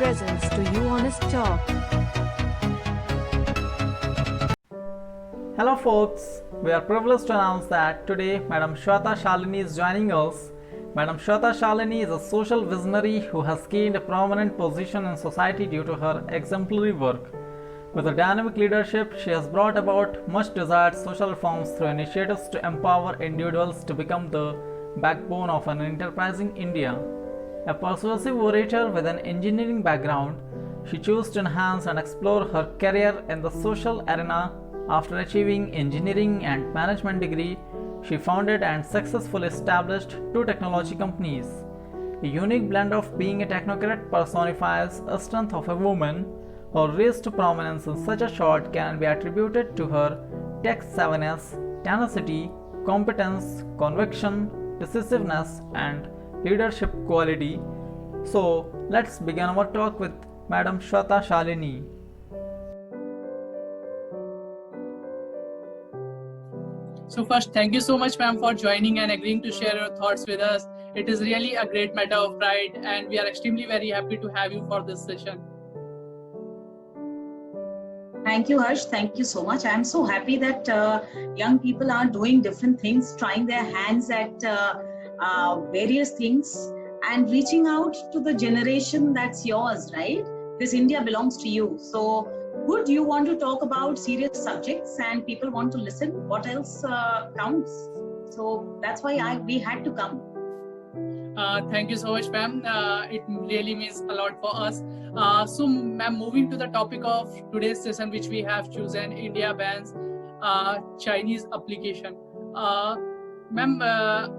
presents to you Honest Talk. Hello folks, we are privileged to announce that today Madam Shweta Shalini is joining us. Madam Shweta Shalini is a social visionary who has gained a prominent position in society due to her exemplary work. With her dynamic leadership, she has brought about much desired social reforms through initiatives to empower individuals to become the backbone of an enterprising India. A persuasive orator with an engineering background, she chose to enhance and explore her career in the social arena. After achieving engineering and management degree, she founded and successfully established two technology companies. A unique blend of being a technocrat personifies a strength of a woman. Her rise to prominence in such a short can be attributed to her tech savviness, tenacity, competence, conviction, decisiveness, and leadership quality. So, let's begin our talk with Madam Shweta Shalini. So first, thank you so much, ma'am, for joining and agreeing to share your thoughts with us. It is really a great matter of pride, and we are extremely very happy to have you for this session. Thank you, Harsh. Thank you so much. I'm so happy that young people are doing different things, trying their hands at various things and reaching out to the generation that's yours, right? This India belongs to you. So good, you want to talk about serious subjects and people want to listen. What else counts? So that's why we had to come. Thank you so much, ma'am. It really means a lot for us. So, ma'am, moving to the topic of today's session, which we have chosen, India bans Chinese application. Ma'am,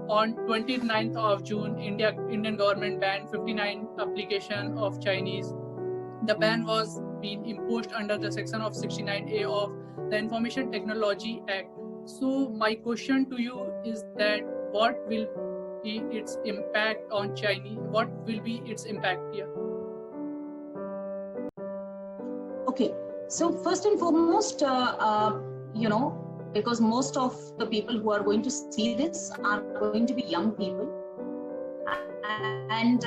on 29th of June, Indian government banned 59 application of Chinese. The ban was being imposed under the section of 69A of the Information Technology Act. So, my question to you is that what will be its impact on Chinese? What will be its impact here? Okay, so first and foremost, because most of the people who are going to see this are going to be young people, and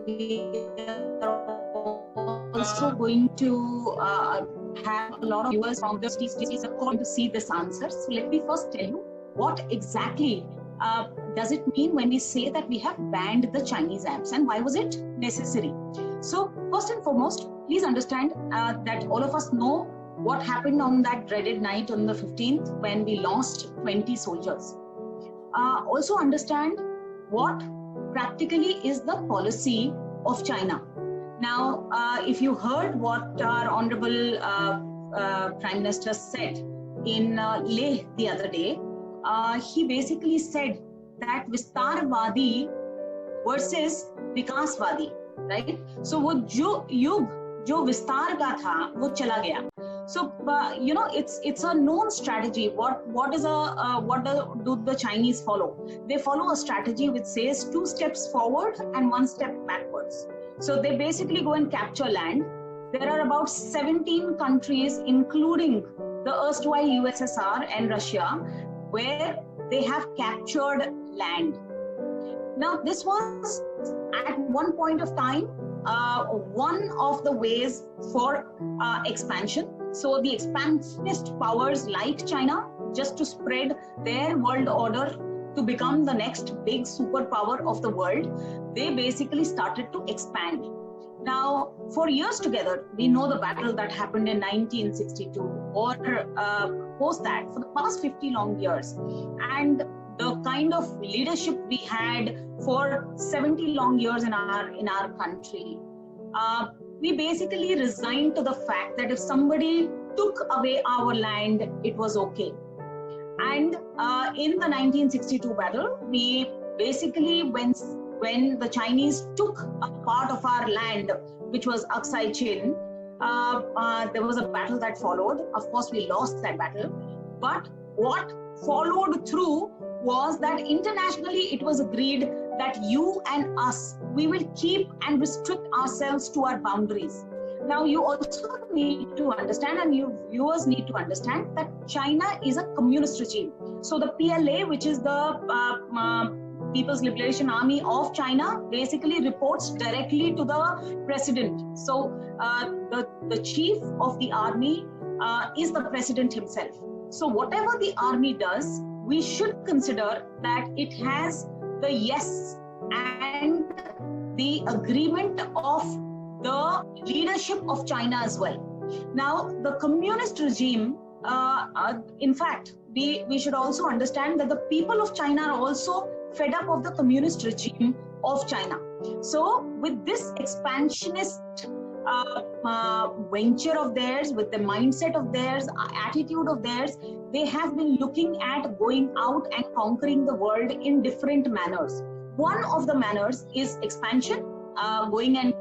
we are also going to have a lot of viewers from the cities are going to see this answer. So let me first tell you what exactly does it mean when we say that we have banned the Chinese apps and why was it necessary? So first and foremost, please understand that all of us know what happened on that dreaded night on the 15th when we lost 20 soldiers. Also understand what practically is the policy of China. Now, if you heard what our Honorable Prime Minister said in Leh the other day, he basically said that Vistarvadi versus Vikasvadi, right? So वो युग जो विस्तार का था वो चला गया. So it's a known strategy. What do the Chinese follow? They follow a strategy which says 2 steps forward and 1 step backwards. So they basically go and capture land. There are about 17 countries, including the erstwhile USSR and Russia, where they have captured land. Now, this was at one point of time one of the ways for expansion. So the expansionist powers like China, just to spread their world order to become the next big superpower of the world, they basically started to expand. Now, for years together, we know the battle that happened in 1962 or post that for the past 50 long years. And the kind of leadership we had for 70 long years in our country, we basically resigned to the fact that if somebody took away our land, it was okay. And in the 1962 battle, we basically, when the Chinese took a part of our land, which was Aksai Chin, there was a battle that followed. Of course, we lost that battle. But what followed through was that internationally it was agreed that you and us, we will keep and restrict ourselves to our boundaries. Now, you also need to understand, and you viewers need to understand, that China is a communist regime. So the PLA, which is the People's Liberation Army of China basically reports directly to the president. So the chief of the army is the president himself. So whatever the army does, we should consider that it has the yes and the agreement of the leadership of China as well. Now, the communist regime, in fact, we should also understand that the people of China are also fed up of the communist regime of China. So with this expansionist venture of theirs, with the mindset of theirs, attitude of theirs, they have been looking at going out and conquering the world in different manners. One of the manners is expansion, going and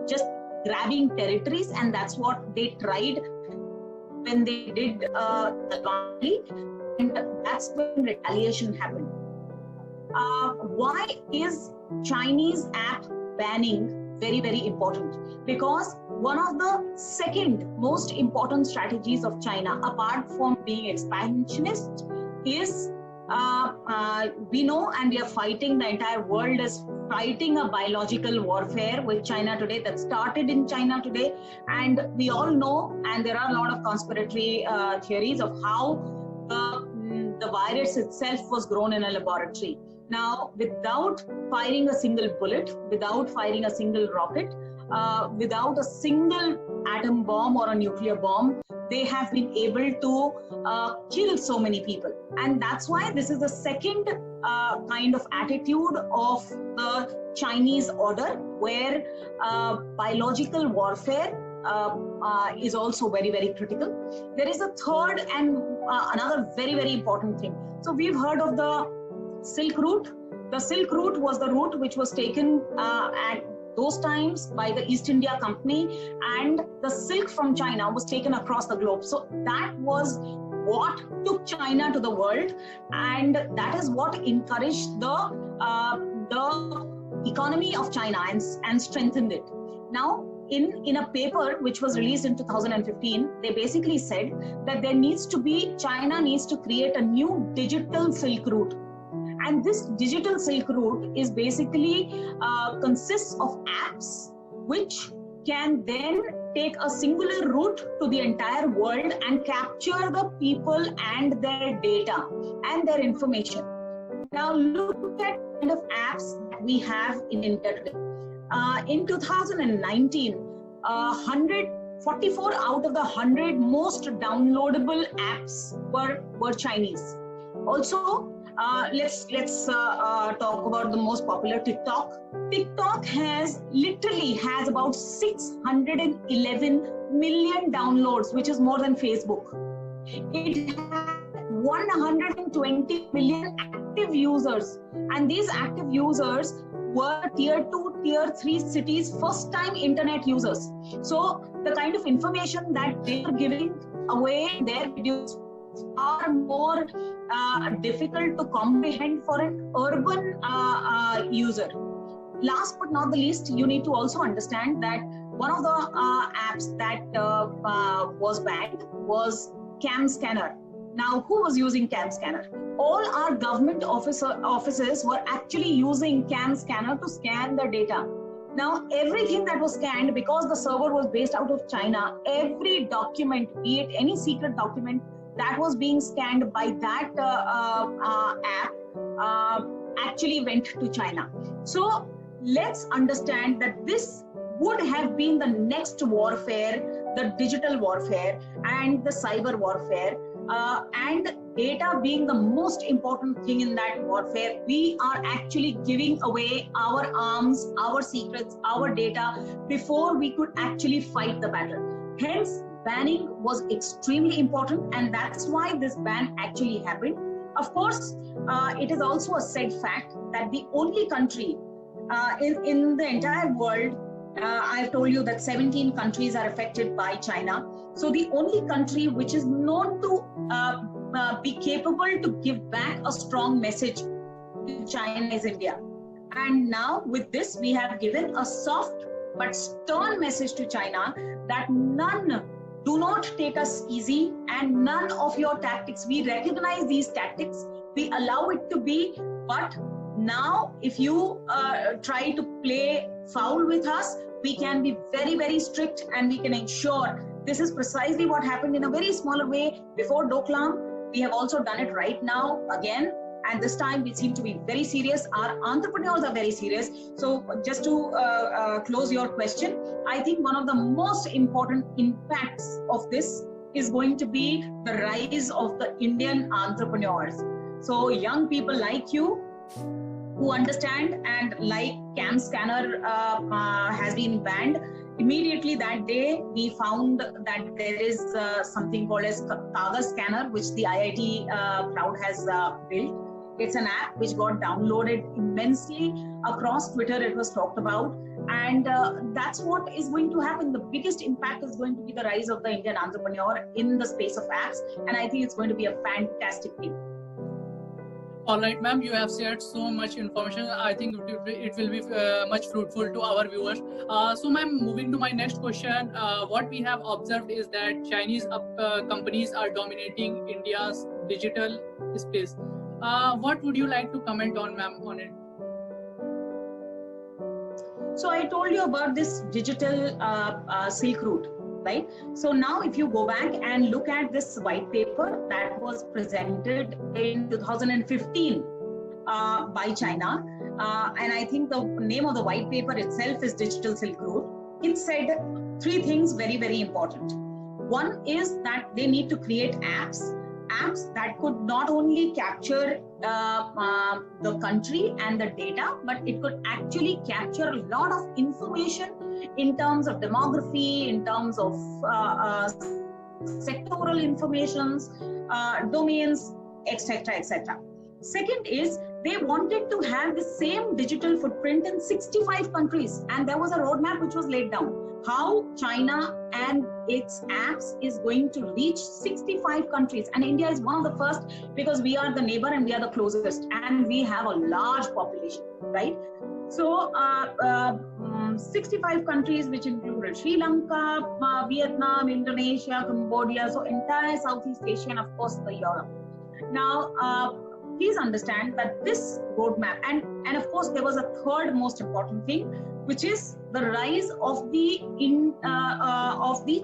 just grabbing territories, and that's what they tried when they did the and that's when retaliation happened. Why is Chinese app banning very, very important? Because one of the second most important strategies of China, apart from being expansionist, is we know, and we are fighting, the entire world is fighting a biological warfare with China today that started in China today. And we all know, and there are a lot of conspiratory theories of how the virus itself was grown in a laboratory. Now, without firing a single bullet, without firing a single rocket, without a single atom bomb or a nuclear bomb, they have been able to kill so many people. And that's why this is the second kind of attitude of the Chinese order, where biological warfare is also very, very critical. There is a third and another very, very important thing. So we've heard of the Silk Route. The Silk Route was the route which was taken at those times by the East India Company, and the silk from China was taken across the globe. So that was what took China to the world, and that is what encouraged the economy of China and strengthened it. Now, in a paper which was released in 2015, they basically said that China needs to create a new digital Silk Route. And this digital Silk Route is basically consists of apps which can then take a singular route to the entire world and capture the people and their data and their information. Now look at the kind of apps that we have in India today. In 2019, 44 out of the 100 most downloadable apps were Chinese. Also, let's talk about the most popular, TikTok. TikTok literally has about 611 million downloads, which is more than Facebook. It has 120 million active users, and these active users were tier 2, tier 3 cities first time internet users. So the kind of information that they are giving away in their videos are more difficult to comprehend for an urban user. Last but not the least, you need to also understand that one of the apps that was banned was Cam Scanner. Now, who was using Cam Scanner? All our government offices were actually using Cam Scanner to scan the data. Now, everything that was scanned, because the server was based out of China, every document, be it any secret document, that was being scanned by that app actually went to China. So let's understand that this would have been the next warfare, the digital warfare and the cyber warfare, and data being the most important thing in that warfare. We are actually giving away our arms, our secrets, our data before we could actually fight the battle. Hence, banning was extremely important, and that's why this ban actually happened. Of course, it is also a said fact that the only country in the entire world, I've told you that 17 countries are affected by China. So the only country which is known to be capable to give back a strong message to China is India. And now with this, we have given a soft but stern message to China that none do not take us easy, and none of your tactics. We recognize these tactics. We allow it to be, but now if you try to play foul with us, we can be very, very strict, and we can ensure this is precisely what happened in a very smaller way before Doklam. We have also done it right now again. And this time we seem to be very serious. Our entrepreneurs are very serious. So just to close your question, I think one of the most important impacts of this is going to be the rise of the Indian entrepreneurs. So young people like you who understand, and like CAM scanner has been banned, immediately that day we found that there is something called as Kagaz scanner, which the IIT crowd has built. It's an app which got downloaded immensely across Twitter. It was talked about, and that's what is going to happen. The biggest impact is going to be the rise of the Indian entrepreneur in the space of apps, and I think it's going to be a fantastic thing. All right, ma'am, you have shared so much information. I think it will be much fruitful to our viewers. So, ma'am, moving to my next question, what we have observed is that Chinese companies are dominating India's digital space. What would you like to comment on, ma'am, on it? So I told you about this digital Silk Route, right? So now if you go back and look at this white paper that was presented in 2015 by China, and I think the name of the white paper itself is Digital Silk Route. It said three things very, very important. One is that they need to create apps that could not only capture the country and the data, but it could actually capture a lot of information in terms of demography, in terms of sectoral informations, domains, etc., etc. Second is they wanted to have the same digital footprint in 65 countries, and there was a roadmap which was laid down. How China and its apps is going to reach 65 countries, and India is one of the first because we are the neighbor and we are the closest, and we have a large population, right? So 65 countries, which included Sri Lanka, Vietnam, Indonesia, Cambodia, so entire Southeast Asia, and of course the Europe. Now please understand that this roadmap, and of course there was a third most important thing, which is the rise of the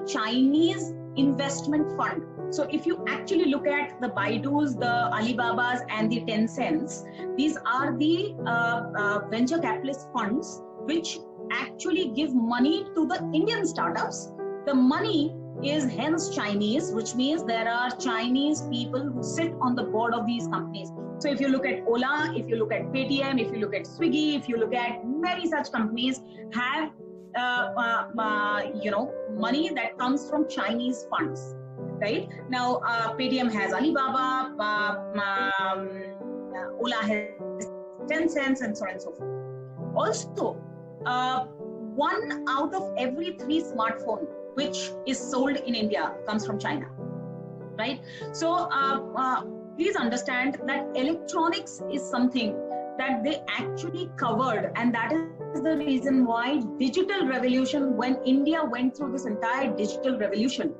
Chinese investment fund. So if you actually look at the Baidus, the Alibabas, and the Tencents, these are the venture capitalist funds which actually give money to the Indian startups. The money is hence Chinese, which means there are Chinese people who sit on the board of these companies. So if you look at Ola, if you look at Paytm, if you look at Swiggy, if you look at many such companies have money that comes from Chinese funds, right? Now Paytm has Alibaba, Ola has Tencent, and so on and so forth. Also, 1 out of every 3 smartphones which is sold in India comes from China, right? So please understand that electronics is something that they actually covered, and that is the reason why digital revolution, when India went through this entire digital revolution,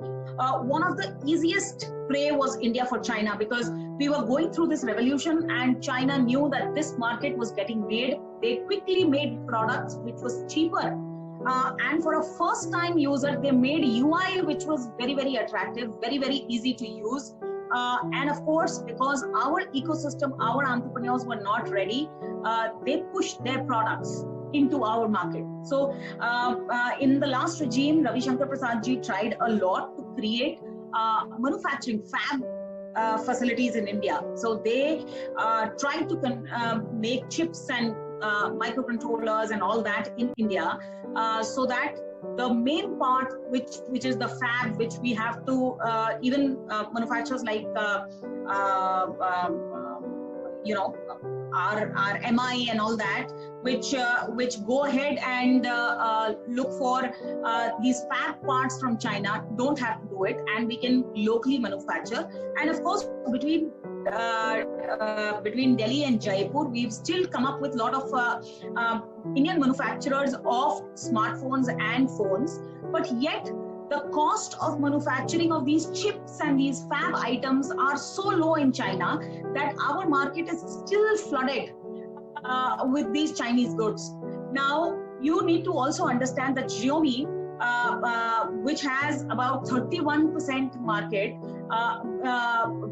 one of the easiest prey was India for China, because we were going through this revolution and China knew that this market was getting made. They quickly made products which was cheaper. And for a first time user, they made UI which was very, very attractive, very, very easy to use. And of course, because our ecosystem, our entrepreneurs were not ready, they pushed their products into our market. So in the last regime, Ravi Shankar Prasad ji tried a lot to create manufacturing fab facilities in India. So they tried to make chips and microcontrollers and all that in India, so that the main part, which is the fab, which we have to even manufacturers like our MI and all that, which go ahead and look for these fab parts from China, don't have to do it, and we can locally manufacture. And of course, between Delhi and Jaipur, we've still come up with a lot of Indian manufacturers of smartphones and phones, but yet the cost of manufacturing of these chips and these fab items are so low in China that our market is still flooded with these Chinese goods. Now, you need to also understand that Xiaomi, which has about 31% market,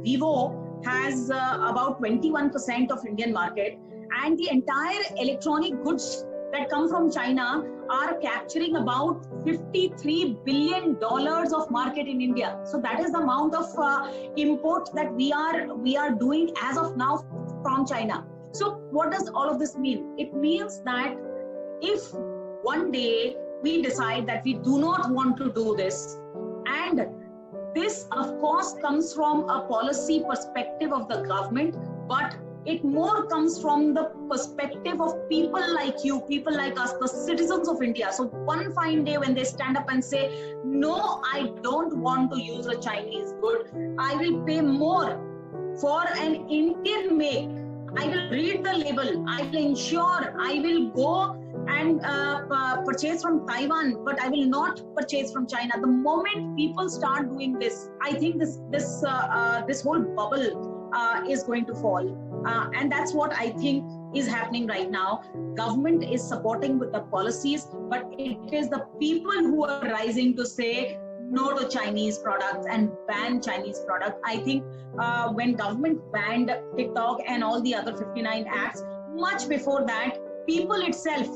Vivo has about 21% of Indian market, and the entire electronic goods that come from China are capturing about $53 billion of market in India. So that is the amount of import that we are doing as of now from China. So what does all of this mean? It means that if one day we decide that we do not want to do this, and this of course comes from a policy perspective of the government, but it more comes from the perspective of people like you, people like us, the citizens of India. So one fine day when they stand up and say, no, I don't want to use a Chinese good, I will pay more for an Indian make. I will read the label, I will ensure, I will go and purchase from Taiwan, but I will not purchase from China. The moment people start doing this, I think this whole bubble is going to fall. And that's what I think is happening right now. Government is supporting with the policies, but it is the people who are rising to say no to Chinese products and ban Chinese products. I think when government banned TikTok and all the other 59 apps, much before that, people itself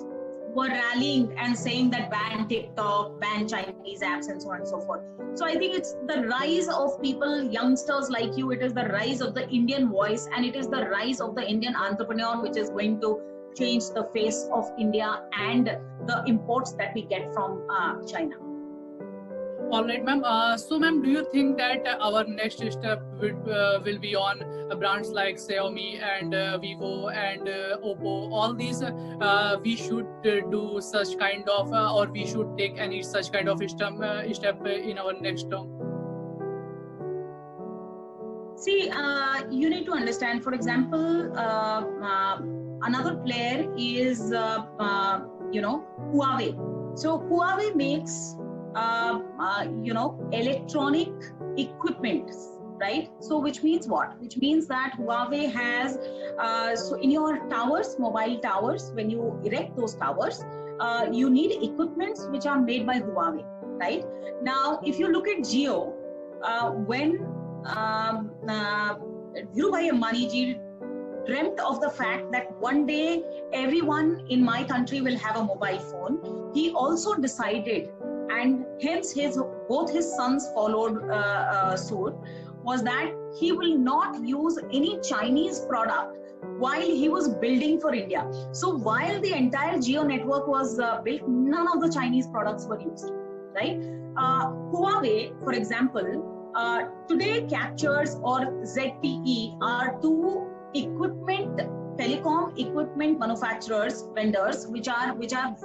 were rallying and saying that ban TikTok, ban Chinese apps, and so on and so forth. So I think it's the rise of people, youngsters like you, it is the rise of the Indian voice, and it is the rise of the Indian entrepreneur which is going to change the face of India and the imports that we get from China. All right, ma'am. So, ma'am, do you think that our next step will be on brands like Xiaomi and Vivo and Oppo? All these we should do such kind of, or we should take any such kind of step in our next term? See, you need to understand. For example, another player is Huawei. So Huawei makes electronic equipment, right? So which means what? Which means that Huawei has, so in your towers, mobile towers, when you erect those towers, you need equipments which are made by Huawei, right? Now, if you look at Jio, when Dhirubhai Ambani ji dreamt of the fact that one day everyone in my country will have a mobile phone, he also decided, and hence both his sons followed suit, was that he will not use any Chinese product while he was building for India. So while the entire Jio network was built, none of the Chinese products were used, right? Huawei, for example, today captures, or ZTE, are two telecom equipment manufacturers, vendors, which are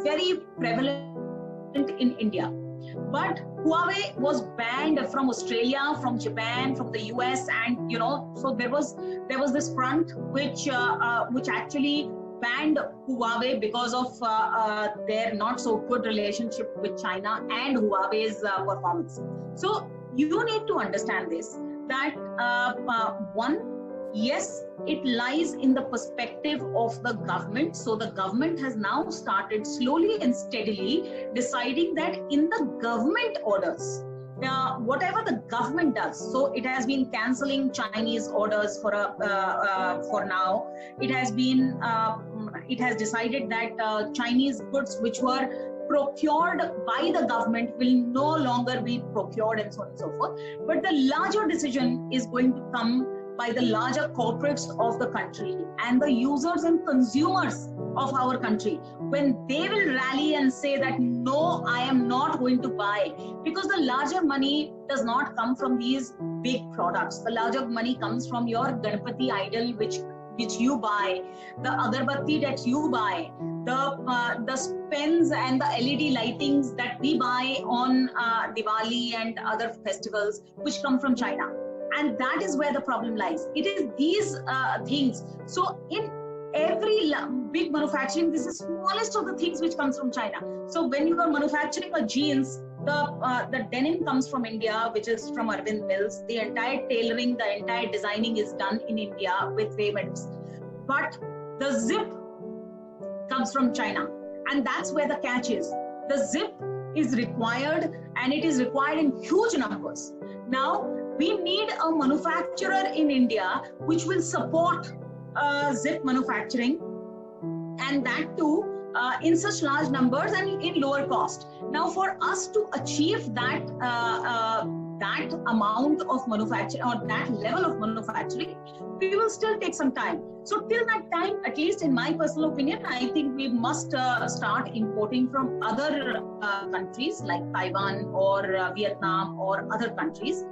very prevalent in India. But Huawei was banned from Australia, from Japan, from the US, and so there was this front which actually banned Huawei because of their not so good relationship with China and Huawei's performance. So you need to understand this, that yes, it lies in the perspective of the government. So the government has now started slowly and steadily deciding that in the government orders, whatever the government does, so it has been cancelling Chinese orders for now. It has decided that Chinese goods which were procured by the government will no longer be procured, and so on and so forth. But the larger decision is going to come by the larger corporates of the country and the users and consumers of our country, when they will rally and say that no, I am not going to buy, because the larger money does not come from these big products. The larger money comes from your Ganpati idol which you buy, the agarbatti that you buy, the pens and the LED lightings that we buy on Diwali and other festivals, which come from China. And that is where the problem lies. It is these things. So in every big manufacturing, this is the smallest of the things which comes from China. So when you are manufacturing a jeans, the denim comes from India, which is from Arvind Mills. The entire tailoring, the entire designing is done in India with Raymonds. But the zip comes from China, and that's where the catch is. The zip is required, and it is required in huge numbers. Now we need a manufacturer in India which will support zip manufacturing, and that too in such large numbers and in lower cost. Now, for us to achieve that that amount of manufacturing or that level of manufacturing, we will still take some time. So till that time, at least in my personal opinion, I think we must start importing from other countries like Taiwan or Vietnam or other countries,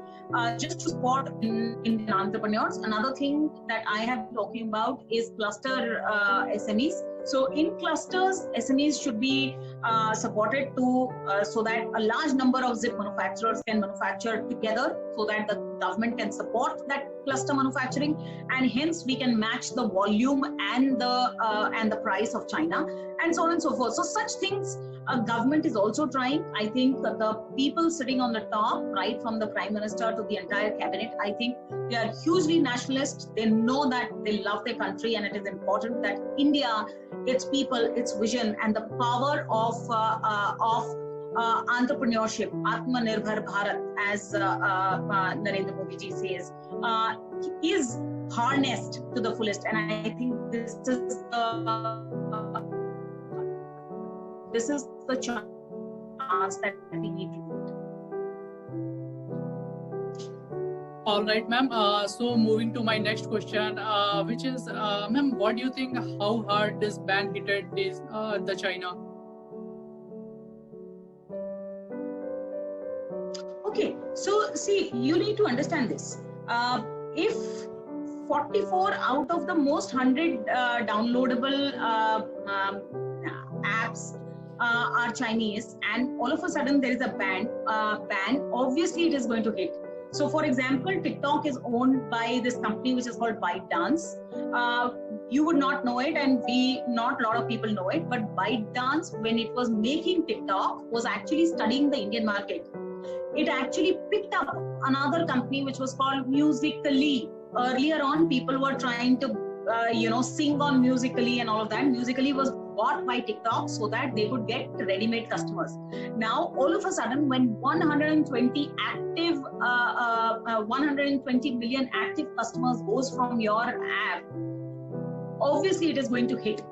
just to support Indian entrepreneurs. Another thing that I have been talking about is cluster SMEs. So in clusters, SMEs should be supported to so that a large number of zip manufacturers can manufacture together, so that the government can support that cluster manufacturing, and hence we can match the volume and the price of China, and so on and so forth. So such things government is also trying. I think the people sitting on the top, right from the Prime Minister to the entire cabinet, I think they are hugely nationalist. They know that they love their country, and it is important that India, its people, its vision, and the power of entrepreneurship, Atmanirbhar Bharat, as Narendra Modi ji says, is harnessed to the fullest. And I think this is the chance that we need to do. All right, ma'am. So moving to my next question, which is, ma'am, what do you think? How hard this ban hit the China? Okay, so see, you need to understand this. If 44 out of the most 100 downloadable apps are Chinese, and all of a sudden there is a ban, obviously it is going to hit. So for example, TikTok is owned by this company which is called ByteDance. You would not know it, and not a lot of people know it, but ByteDance, when it was making TikTok, was actually studying the Indian market. It actually picked up another company which was called Musical.ly. Earlier on, people were trying to sing on Musical.ly and all of that. Musical.ly was bought by TikTok so that they could get ready-made customers. Now, all of a sudden, when 120 million active customers goes from your app, obviously it is going to hit.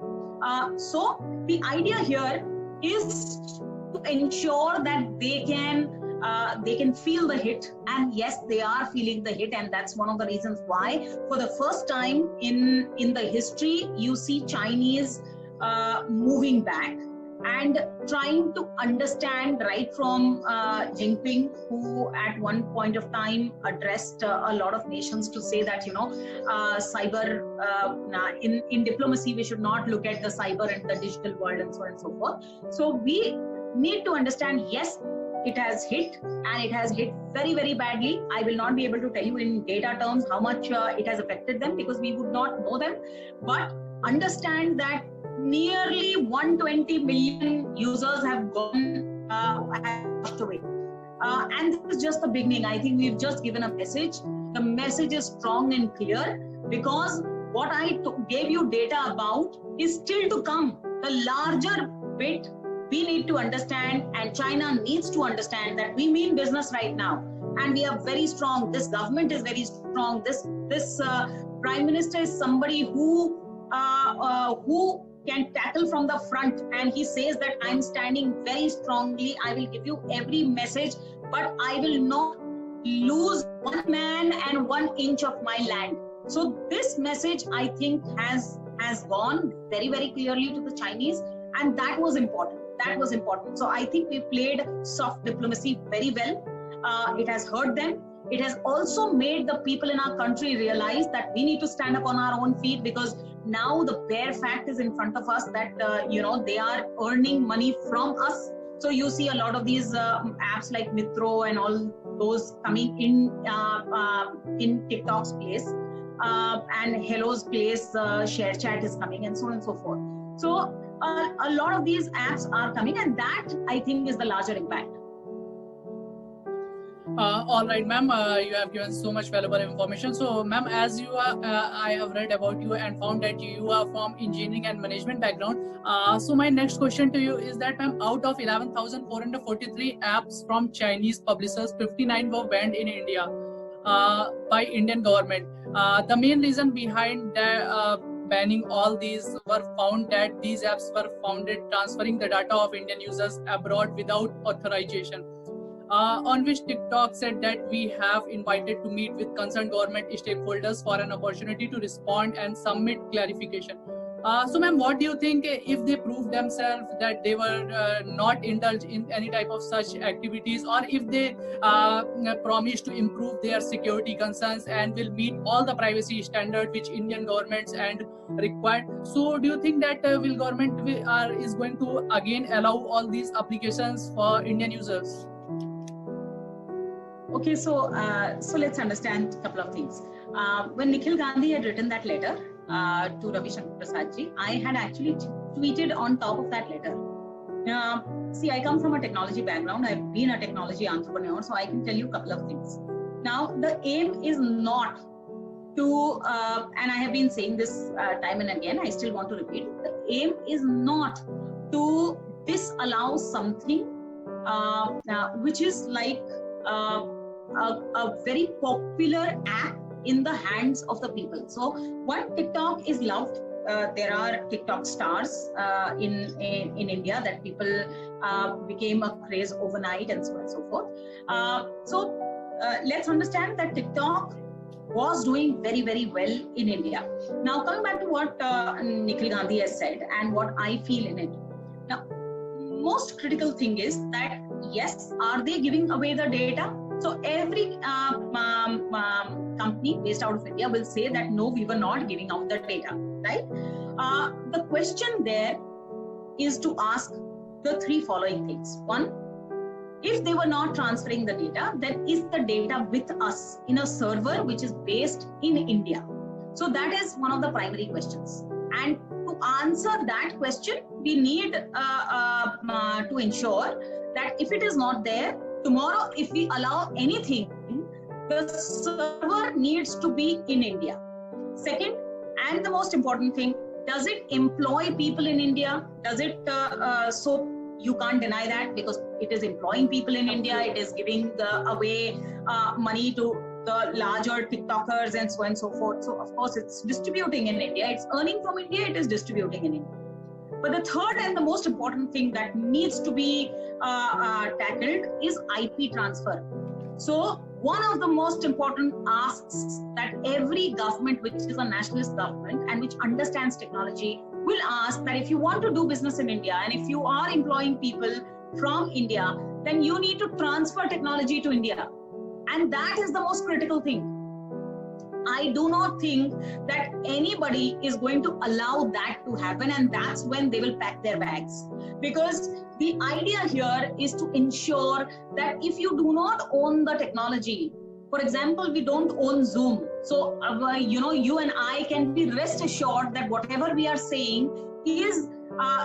So the idea here is to ensure that they can feel the hit, and yes, they are feeling the hit, and that's one of the reasons why, for the first time in the history, you see Chinese moving back and trying to understand, right from Jinping, who at one point of time addressed a lot of nations to say that cyber in diplomacy we should not look at the cyber and the digital world and so on and so forth. So we need to understand, yes, it has hit, and it has hit very, very badly. I will not be able to tell you in data terms how much it has affected them, because we would not know them, but understand that nearly 120 million users have gone away. And this is just the beginning. I think we've just given a message. The message is strong and clear, because what I gave you data about is still to come. The larger bit we need to understand, and China needs to understand, that we mean business right now, and we are very strong. This government is very strong. This Prime Minister is somebody who can tackle from the front, and he says that I'm standing very strongly. I will give you every message, but I will not lose one man and 1 inch of my land. So this message, I think, has gone very, very clearly to the Chinese, and that was important. That was important. So I think we played soft diplomacy very well. It has hurt them. It has also made the people in our country realize that we need to stand up on our own feet, because now the bare fact is in front of us that they are earning money from us. So you see a lot of these apps like Mitro and all those coming in TikTok's place, and Hello's place, ShareChat is coming, and so on and so forth. So a lot of these apps are coming, and that, I think, is the larger impact. All right, ma'am. You have given so much valuable information. So, ma'am, as you are, I have read about you and found that you are from engineering and management background. So, my next question to you is that, ma'am, out of 11,443 apps from Chinese publishers, 59 were banned in India by Indian government. The main reason behind the banning all these were found that these apps were founded transferring the data of Indian users abroad without authorization. On which TikTok said that we have invited to meet with concerned government stakeholders for an opportunity to respond and submit clarification. So, ma'am, what do you think if they prove themselves that they were not indulged in any type of such activities, or if they promise to improve their security concerns and will meet all the privacy standards which Indian governments and required? So, do you think that will government is going to again allow all these applications for Indian users? Okay, so let's understand a couple of things. When Nikhil Gandhi had written that letter to Ravi Shankar Prasad ji, I had actually tweeted on top of that letter. See, I come from a technology background. I've been a technology entrepreneur, so I can tell you a couple of things. Now, the aim is not to, and I have been saying this time and again, I still want to repeat, the aim is not to disallow something which is like a very popular app in the hands of the people. So one, TikTok is loved. There are TikTok stars in India that people became a craze overnight and so on and so forth. Let's understand that TikTok was doing very, very well in India. Now, coming back to what Nikhil Gandhi has said and what I feel in it. Now, most critical thing is that, yes, are they giving away the data? So every company based out of India will say that no, we were not giving out the data, right? The question there is to ask the three following things. One, if they were not transferring the data, then is the data with us in a server which is based in India? So that is one of the primary questions. And to answer that question, we need to ensure that if it is not there, tomorrow, if we allow anything, the server needs to be in India. Second, and the most important thing, does it employ people in India? Does it, so you can't deny that because it is employing people in India, it is giving away money to the larger TikTokers and so on and so forth. So of course it's distributing in India, it's earning from India, it is distributing in India. But the third and the most important thing that needs to be tackled is IP transfer. So one of the most important asks that every government which is a nationalist government and which understands technology will ask that if you want to do business in India and if you are employing people from India, then you need to transfer technology to India. And that is the most critical thing. I do not think that anybody is going to allow that to happen, and that's when they will pack their bags. Because the idea here is to ensure that if you do not own the technology, for example, we don't own Zoom. So, you and I can be rest assured that whatever we are saying is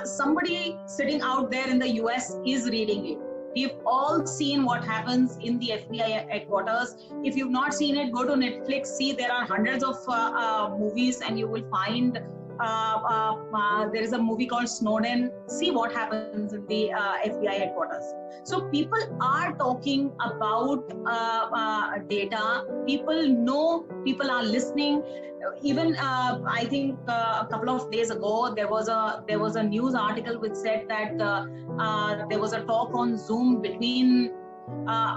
somebody sitting out there in the US is reading it. We've all seen what happens in the FBI headquarters. If you've not seen it, go to Netflix, see there are hundreds of movies and you will find there is a movie called Snowden. See what happens in the FBI headquarters. So people are talking about data. People know, people are listening. Even I think a couple of days ago, there was a news article which said that there was a talk on Zoom between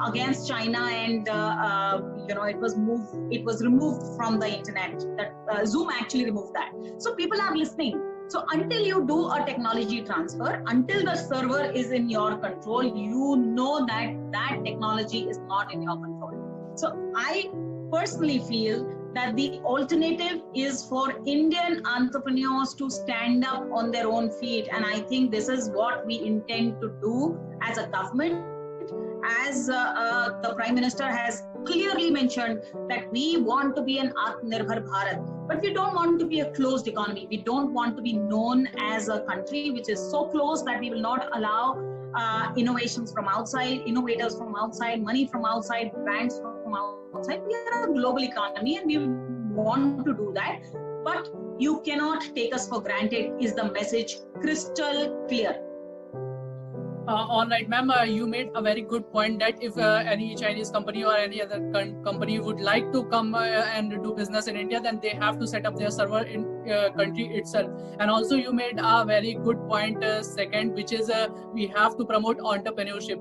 against China, and it was removed from the internet. That Zoom actually removed that. So people are listening. So until you do a technology transfer, until the server is in your control, you know that that technology is not in your control. So I personally feel that the alternative is for Indian entrepreneurs to stand up on their own feet. And I think this is what we intend to do as a government. As the Prime Minister has clearly mentioned that we want to be an Atmanirbhar Bharat, but we don't want to be a closed economy. We don't want to be known as a country which is so closed that we will not allow innovations from outside, innovators from outside, money from outside, brands from outside. We are a global economy and we want to do that. But you cannot take us for granted is the message crystal clear. All right, ma'am, you made a very good point that if any Chinese company or any other company would like to come and do business in India, then they have to set up their server in country itself. And also you made a very good point second, which is we have to promote entrepreneurship.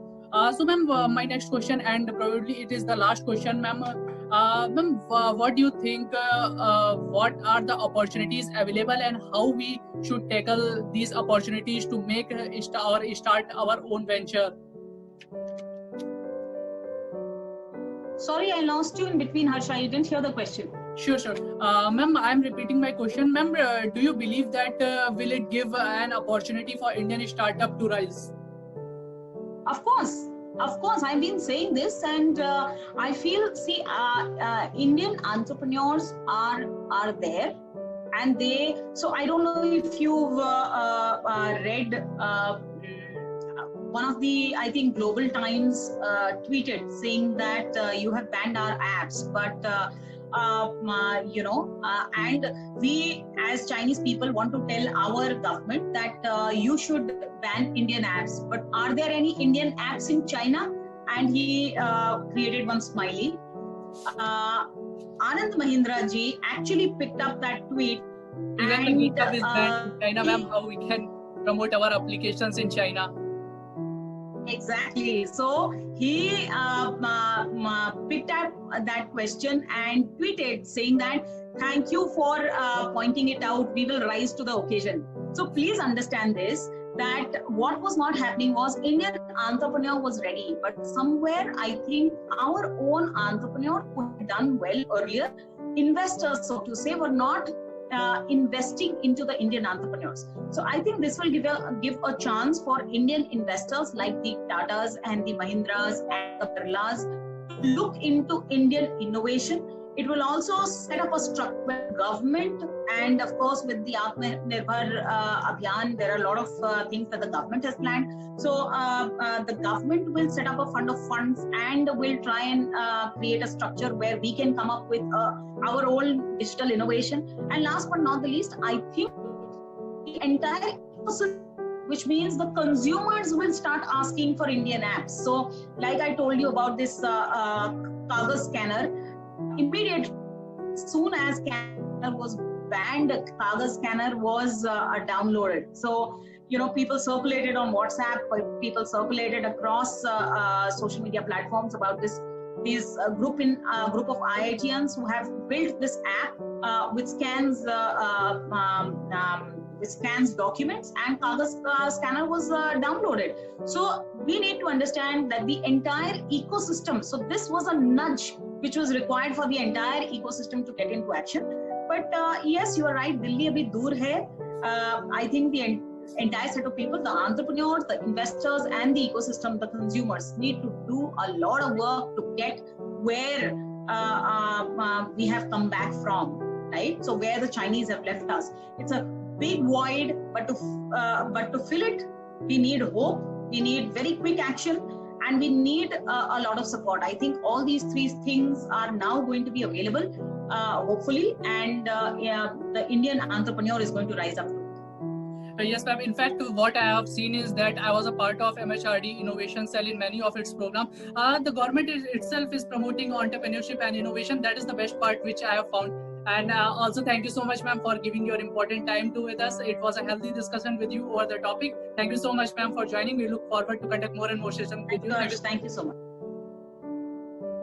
So ma'am, my next question, and probably it is the last question, ma'am. Ma'am, what do you think, what are the opportunities available and how we should tackle these opportunities to make or start our own venture? Sorry, I lost you in between, Harsha. You didn't hear the question. Sure. Ma'am, I'm repeating my question. Ma'am, do you believe that will it give an opportunity for Indian startup to rise? Of course, I've been saying this, and I feel, Indian entrepreneurs are there, and they. So I don't know if you've read one of the, I think, Global Times tweeted saying that you have banned our apps, but and we as Chinese people want to tell our government that you should ban Indian apps. But are there any Indian apps in China? And he created one smiley. Anand Mahindra ji actually picked up that tweet. Even the GitHub is banned in China, ma'am. How we can promote our applications in China? Exactly. So he picked up that question and tweeted saying that, thank you for pointing it out. We will rise to the occasion. So please understand this, that what was not happening was Indian entrepreneur was ready, but somewhere I think our own entrepreneur who had done well earlier, investors, so to say, were not investing into the Indian entrepreneurs. So I think this will give a chance for Indian investors like the Tatas and the Mahindras and the Birlas to look into Indian innovation. It will also set up a structure with government, and of course with the Atmanirbhar Abhiyan, there are a lot of things that the government has planned. So the government will set up a fund of funds and will try and create a structure where we can come up with our own digital innovation. And last but not the least, I think the entire ecosystem, which means the consumers will start asking for Indian apps. So like I told you about this Kagaz scanner, immediately, soon as scanner was banned, Kagaz scanner was downloaded. So, people circulated on WhatsApp, people circulated across social media platforms about this group of IITians who have built this app which scans documents, and Kagaz scanner was downloaded. So we need to understand that the entire ecosystem, so this was a nudge which was required for the entire ecosystem to get into action. But yes, you are right, Delhi abhi dur hai. I think the entire set of people, the entrepreneurs, the investors, and the ecosystem, the consumers, need to do a lot of work to get where we have come back from, right? So where the Chinese have left us. It's a big void, but to fill it, we need hope, we need very quick action, and we need a lot of support. I think all these three things are now going to be available, hopefully, and the Indian entrepreneur is going to rise up. Yes, ma'am. In fact, what I have seen is that I was a part of MHRD Innovation Cell in many of its programs. The government itself is promoting entrepreneurship and innovation. That is the best part which I have found. And also, thank you so much, ma'am, for giving your important time with us. It was a healthy discussion with you over the topic. Thank you so much, ma'am, for joining. We look forward to conduct more and more sessions with you. Thank you so much.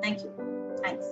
Thank you. Thanks.